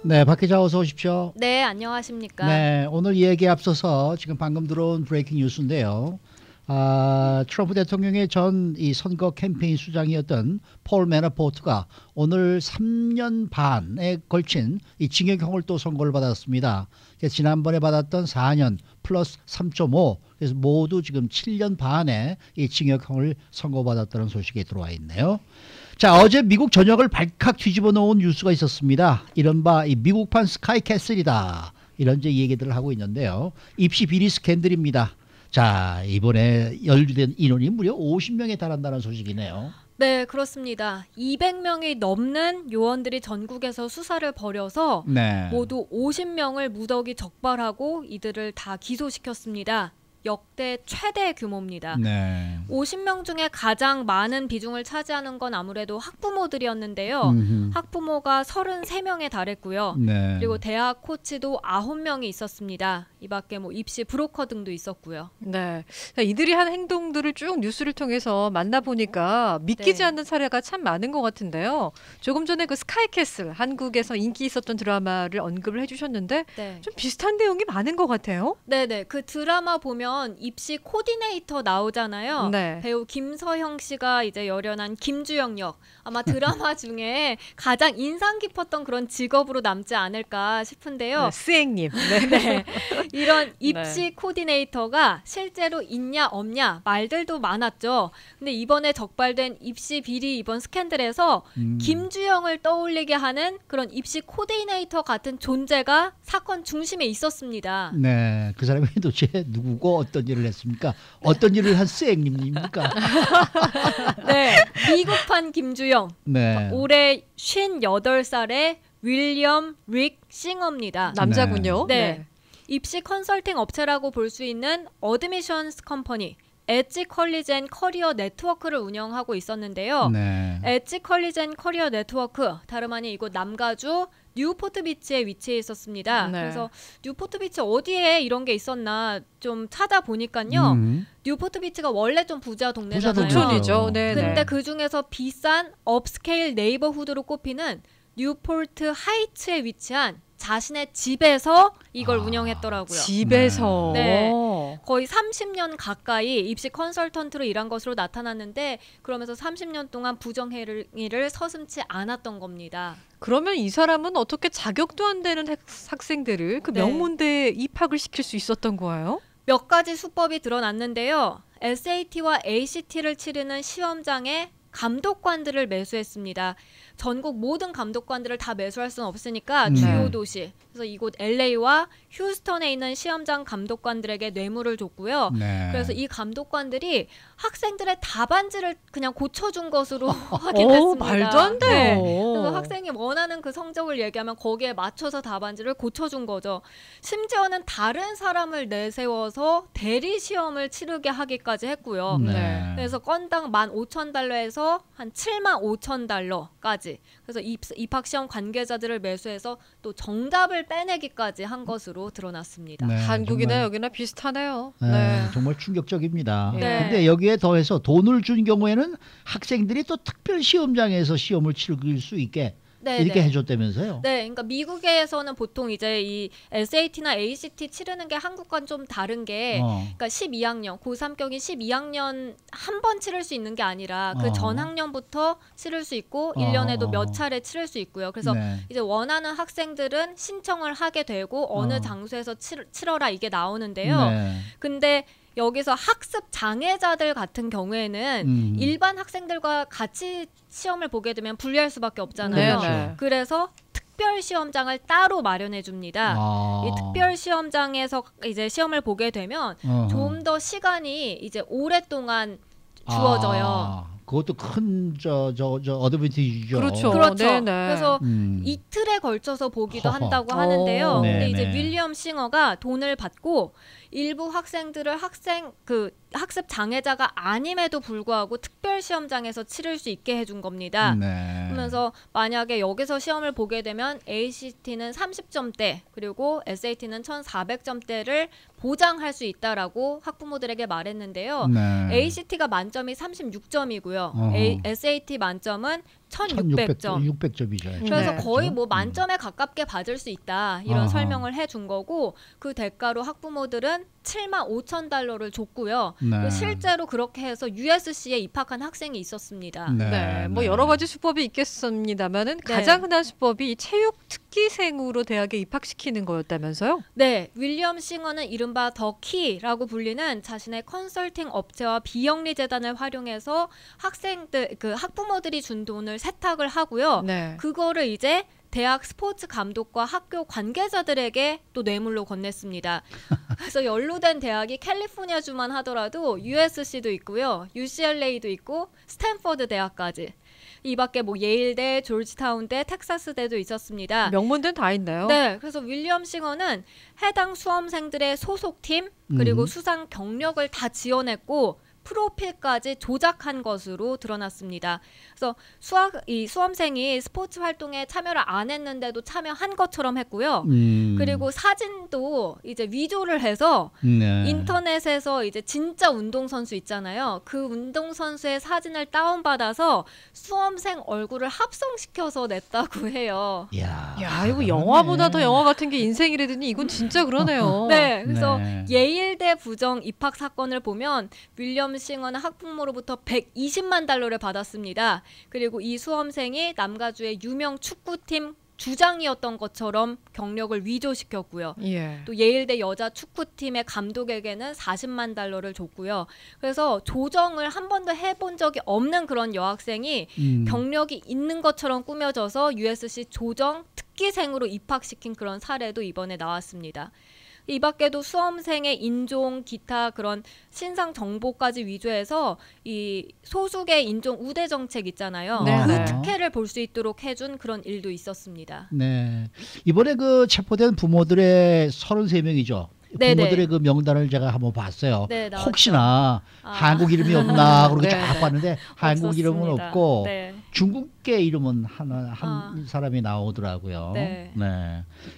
네, 박 기자 어서 오십시오. 네, 안녕하십니까. 네, 오늘 얘기에 앞서서 지금 방금 들어온 브레이킹 뉴스인데요. 트럼프 대통령의 전 이 선거 캠페인 수장이었던 폴 매너포트가 오늘 3년 반에 걸친 이 징역형을 또 선고를 받았습니다. 지난번에 받았던 4년 플러스 3.5, 그래서 모두 지금 7년 반의 이 징역형을 선고받았다는 소식이 들어와 있네요. 자, 어제 미국 전역을 발칵 뒤집어 놓은 뉴스가 있었습니다. 이른바 이 미국판 스카이캐슬이다, 이런 이제 얘기들을 하고 있는데요. 입시 비리 스캔들입니다. 자, 이번에 연루된 인원이 무려 50명에 달한다는 소식이네요. 네, 그렇습니다. 200명이 넘는 요원들이 전국에서 수사를 벌여서 네. 모두 50명을 무더기 적발하고 이들을 다 기소시켰습니다. 역대 최대 규모입니다. 네. 50명 중에 가장 많은 비중을 차지하는 건 아무래도 학부모들이었는데요. 학부모가 33명에 달했고요. 네. 그리고 대학 코치도 9명이 있었습니다. 이 밖에 뭐 입시 브로커 등도 있었고요. 네, 이들이 한 행동들을 쭉 뉴스를 통해서 만나보니까 믿기지 네. 않는 사례가 참 많은 것 같은데요. 조금 전에 그 스카이캐슬, 한국에서 인기 있었던 드라마를 언급을 해주셨는데 네. 좀 비슷한 내용이 많은 것 같아요. 네네, 그 드라마 보면 입시 코디네이터 나오잖아요. 네. 배우 김서형 씨가 이제 열연한 김주영 역, 아마 드라마 중에 가장 인상 깊었던 그런 직업으로 남지 않을까 싶은데요. 네, 스앵님. 네. 네. 이런 입시 코디네이터가 실제로 있냐 없냐 말들도 많았죠. 근데 이번에 적발된 입시 비리 이번 스캔들에서 김주영을 떠올리게 하는 그런 입시 코디네이터 같은 존재가 사건 중심에 있었습니다. 네, 그 사람이 도대체 누구고 어떤 일을 했습니까? 어떤 일을 한 쌩님입니까? 네, 미국판 김주영. 네. 올해 58살의 윌리엄 릭 싱어입니다. 남자군요. 네. 입시 컨설팅 업체라고 볼 수 있는 어드미션스 컴퍼니 엣지 컬리지 앤 커리어 네트워크를 운영하고 있었는데요. 네. 엣지 컬리지 앤 커리어 네트워크, 다름 아닌 이곳 남가주 뉴포트 비치에 위치해 있었습니다. 네. 그래서 뉴포트 비치 어디에 이런 게 있었나 좀 찾아보니까요. 뉴포트 비치가 원래 좀 부자 동네잖아요. 부자 농촌이죠. 네. 근데 그 중에서 비싼 업스케일 네이버후드로 꼽히는 뉴포트 하이츠에 위치한 자신의 집에서 이걸 운영했더라고요. 집에서. 네. 거의 30년 가까이 입시 컨설턴트로 일한 것으로 나타났는데, 그러면서 30년 동안 부정행위를 서슴지 않았던 겁니다. 그러면 이 사람은 어떻게 자격도 안 되는 학생들을 그 네. 명문대에 입학을 시킬 수 있었던 거예요? 몇 가지 수법이 드러났는데요. SAT와 ACT를 치르는 시험장에 감독관들을 매수했습니다. 전국 모든 감독관들을 다 매수할 수는 없으니까 주요 도시, 그래서 이곳 LA와 휴스턴에 있는 시험장 감독관들에게 뇌물을 줬고요. 네. 그래서 이 감독관들이 학생들의 답안지를 그냥 고쳐준 것으로 확인됐습니다. 말도 안 돼요. 네. 그래서 학생이 원하는 그 성적을 얘기하면 거기에 맞춰서 답안지를 고쳐준 거죠. 심지어는 다른 사람을 내세워서 대리 시험을 치르게 하기까지 했고요. 네. 그래서 건당 $15,000에서 한 $75,000까지. 그래서 입학시험 관계자들을 매수해서 또 정답을 빼내기까지 한 것으로 드러났습니다. 네, 한국이나 정말, 여기나 비슷하네요. 네, 정말 충격적입니다. 네. 근데 여기에 더해서 돈을 준 경우에는 학생들이 또 특별 시험장에서 시험을 치를 수 있게 네, 이렇게 네. 해줬다면서요? 네, 그러니까 미국에서는 보통 이제 이 SAT나 ACT 치르는 게 한국과는 좀 다른 게, 그러니까 12학년, 고3 격인 12학년 한 번 치를 수 있는 게 아니라 그 전 학년부터 치를 수 있고 1년에도 몇 차례 치를 수 있고요. 그래서 네. 이제 원하는 학생들은 신청을 하게 되고 어느 장소에서 치러라 이게 나오는데요. 네. 근데 여기서 학습 장애자들 같은 경우에는 일반 학생들과 같이 시험을 보게 되면 불리할 수밖에 없잖아요. 네. 그래서 특별 시험장을 따로 마련해 줍니다. 이 특별 시험장에서 이제 시험을 보게 되면 좀 더 시간이 이제 오랫동안 주어져요. 그것도 큰 어드밴티지죠. 그렇죠. 그렇죠. 네네. 그래서 이틀에 걸쳐서 보기도 허허. 한다고 하는데요. 네, 근데 이제 네. 윌리엄 싱어가 돈을 받고 일부 학생들을 학습 장애자가 아님에도 불구하고 특별 시험장에서 치를 수 있게 해준 겁니다. 네. 그러면서 만약에 여기서 시험을 보게 되면 ACT는 30점대 그리고 SAT는 1,400점대를 보장할 수 있다라고 학부모들에게 말했는데요. 네. ACT가 만점이 36점이고요. SAT 만점은 1600점. 600점이죠. 그래서 네. 거의 뭐 만점에 가깝게 받을 수 있다 이런 아하. 설명을 해준 거고 그 대가로 학부모들은 75,000달러를 줬고요. 네. 또 실제로 그렇게 해서 USC에 입학한 학생이 있었습니다. 네, 뭐 여러 가지 수법이 있겠습니다만은 네. 가장 흔한 수법이 체육 특기생으로 대학에 입학시키는 거였다면서요? 네, 윌리엄 싱어는 이른바 더 키라고 불리는 자신의 컨설팅 업체와 비영리 재단을 활용해서 학생들 그 학부모들이 준 돈을 세탁을 하고요. 네. 그거를 이제 대학 스포츠 감독과 학교 관계자들에게 또 뇌물로 건넸습니다. 그래서 연루된 대학이 캘리포니아주만 하더라도 USC도 있고요. UCLA도 있고 스탠퍼드 대학까지. 이 밖에 뭐 예일대, 조지타운대, 텍사스대도 있었습니다. 명문대는 다 있나요? 네, 그래서 윌리엄 싱어는 해당 수험생들의 소속팀 그리고 수상 경력을 다 지원했고 프로필까지 조작한 것으로 드러났습니다. 그래서 이 수험생이 스포츠 활동에 참여를 안 했는데도 참여한 것처럼 했고요. 그리고 사진도 이제 위조를 해서 네. 인터넷에서 이제 진짜 운동선수 있잖아요. 그 운동선수의 사진을 다운받아서 수험생 얼굴을 합성시켜서 냈다고 해요. 야, 이거 영화보다 더 영화 같은 게 인생이라더니 이건 진짜 그러네요. 네, 그래서 네. 예일대 부정 입학 사건을 보면 윌리엄 싱어는 학부모로부터 120만 달러를 받았습니다. 그리고 이 수험생이 남가주의 유명 축구팀 주장이었던 것처럼 경력을 위조시켰고요. 예. 또 예일대 여자 축구팀의 감독에게는 40만 달러를 줬고요. 그래서 조정을 한 번도 해본 적이 없는 그런 여학생이 경력이 있는 것처럼 꾸며져서 USC 조정 특기생으로 입학시킨 그런 사례도 이번에 나왔습니다. 이 밖에도 수험생의 인종, 기타 그런 신상 정보까지 위조해서 이 소수의 인종 우대 정책 있잖아요. 네. 그 네. 특혜를 볼 수 있도록 해준 그런 일도 있었습니다. 네. 이번에 그 체포된 부모들의 33명이죠. 네네. 부모들의 그 명단을 제가 한번 봤어요. 네, 나왔죠. 혹시나 아. 한국 이름이 없나 그렇게 네. 쫙 봤는데 한국 이름은 없었습니다. 없고 네. 중국계 이름은 한 아. 사람이 나오더라고요. 네.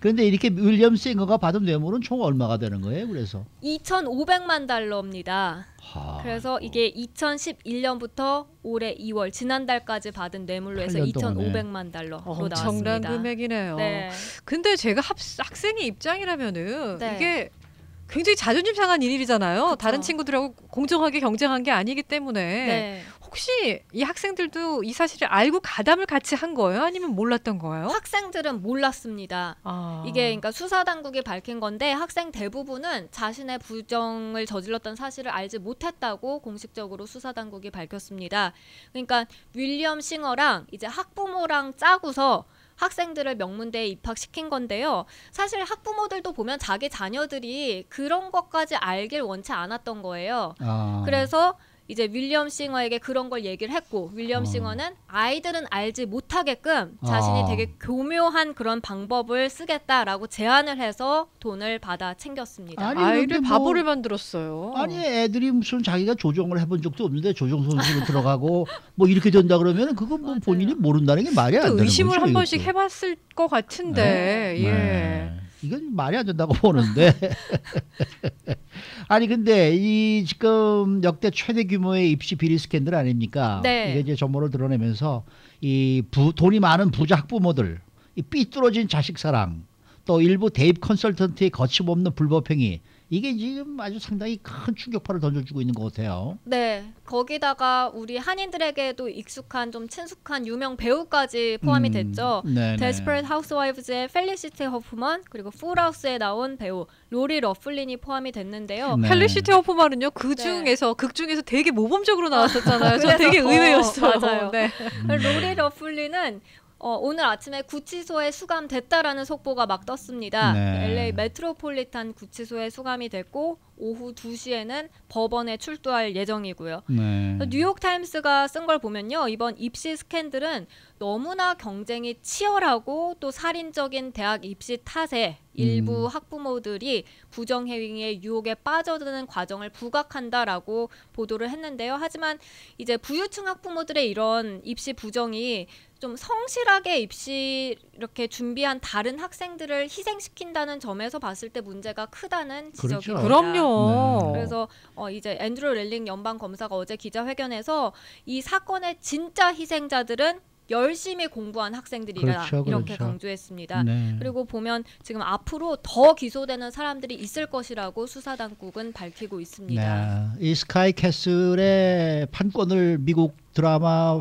그런데 이렇게 윌리엄 싱어가 받은 뇌물은 총 얼마가 되는 거예요? 그래서 2,500만 달러입니다. 그래서 이게 2011년부터 올해 2월 지난달까지 받은 뇌물로 해서 8년 동안에. 2,500만 달러로 엄청난 나왔습니다. 금액이네요. 네. 근데 제가 학생의 입장이라면은 네. 이게 굉장히 자존심 상한 일이잖아요. 그쵸. 다른 친구들하고 공정하게 경쟁한 게 아니기 때문에 네. 혹시 이 학생들도 이 사실을 알고 가담을 같이 한 거예요? 아니면 몰랐던 거예요? 학생들은 몰랐습니다. 아. 이게 그러니까 수사 당국이 밝힌 건데 학생 대부분은 자신의 부정을 저질렀던 사실을 알지 못했다고 공식적으로 수사 당국이 밝혔습니다. 그러니까 윌리엄 싱어랑 이제 학부모랑 짜고서 학생들을 명문대에 입학시킨 건데요. 사실 학부모들도 보면 자기 자녀들이 그런 것까지 알길 원치 않았던 거예요. 그래서 이제 윌리엄 싱어에게 그런 걸 얘기를 했고 윌리엄 싱어는 아이들은 알지 못하게끔 자신이 되게 교묘한 그런 방법을 쓰겠다라고 제안을 해서 돈을 받아 챙겼습니다. 아니, 아이를 근데 뭐- 바보를 만들었어요. 아니 애들이 무슨 자기가 조정을 해본 적도 없는데 조정 선수로 들어가고 뭐 이렇게 된다 그러면 그건 뭐 맞아요. 본인이 모른다는 게 말이 안 또 되는 의심을 거죠. 한 번씩 이것도. 해봤을 것 같은데 예. 네. 이건 말이 안 된다고 보는데. 아니 근데 이 지금 역대 최대 규모의 입시 비리 스캔들 아닙니까? 네. 이게 이제 전모를 드러내면서 이 돈이 많은 부자 학부모들, 이 삐뚤어진 자식 사랑, 또 일부 대입 컨설턴트의 거침없는 불법행위, 이게 지금 아주 상당히 큰 충격파를 던져주고 있는 것 같아요. 네, 거기다가 우리 한인들에게도 익숙한 좀 친숙한 유명 배우까지 포함이 됐죠. 네네. 데스퍼레이트 하우스와이브즈의 펠리시티 허프먼 그리고 풀하우스에 나온 배우 로리 러플린이 포함이 됐는데요. 네. 펠리시티 허프만은요 그 네. 중에서 극 중에서 되게 모범적으로 나왔었잖아요. 저 그래서 되게 더 의외였어요. 맞아요. 네. 로리 러플린은 오늘 아침에 구치소에 수감됐다라는 속보가 막 떴습니다. 네. LA 메트로폴리탄 구치소에 수감이 됐고 오후 2시에는 법원에 출두할 예정이고요. 네. 뉴욕타임스가 쓴 걸 보면요. 이번 입시 스캔들은 너무나 경쟁이 치열하고 또 살인적인 대학 입시 탓에 일부 학부모들이 부정행위의 유혹에 빠져드는 과정을 부각한다라고 보도를 했는데요. 하지만 이제 부유층 학부모들의 이런 입시 부정이 좀 성실하게 입시 이렇게 준비한 다른 학생들을 희생시킨다는 점에서 봤을 때 문제가 크다는 그렇죠. 지적입니다. 그럼요. 그래서 이제 앤드루 렐링 연방 검사가 어제 기자회견에서 이 사건의 진짜 희생자들은 열심히 공부한 학생들이라 그렇죠, 이렇게 그렇죠. 강조했습니다. 네. 그리고 보면 지금 앞으로 더 기소되는 사람들이 있을 것이라고 수사당국은 밝히고 있습니다. 네. 이 스카이 캐슬의 판권을 미국 드라마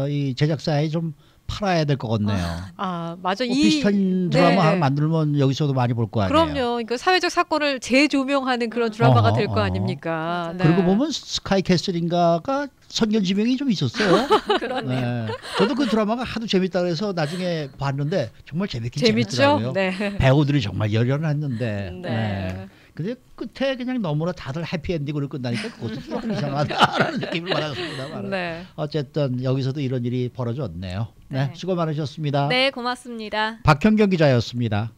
이 제작사에 좀 팔아야 될 것 같네요. 아, 맞아. 뭐 비슷한 드라마 네, 하나 네. 만들면 여기서도 많이 볼 거 아니에요. 그럼요. 그러니까 사회적 사건을 재조명하는 그런 드라마가 될 거 어허. 아닙니까? 맞아요. 네. 그리고 보면 스카이 캐슬인가가 선견지명이 좀 있었어요. 그렇네요. 네. 저도 그 드라마가 하도 재밌다 그래서 나중에 봤는데 정말 재밌긴 재밌죠? 재밌더라고요. 네. 배우들이 정말 열연했는데. 네. 네. 근데 끝에 그냥 너무나 다들 해피엔딩으로 끝나니까 그것도 조금 이상하다라는 느낌을 받았습니다만. 네. 어쨌든 여기서도 이런 일이 벌어졌네요. 네. 네. 수고 많으셨습니다. 네, 고맙습니다. 박현경 기자였습니다.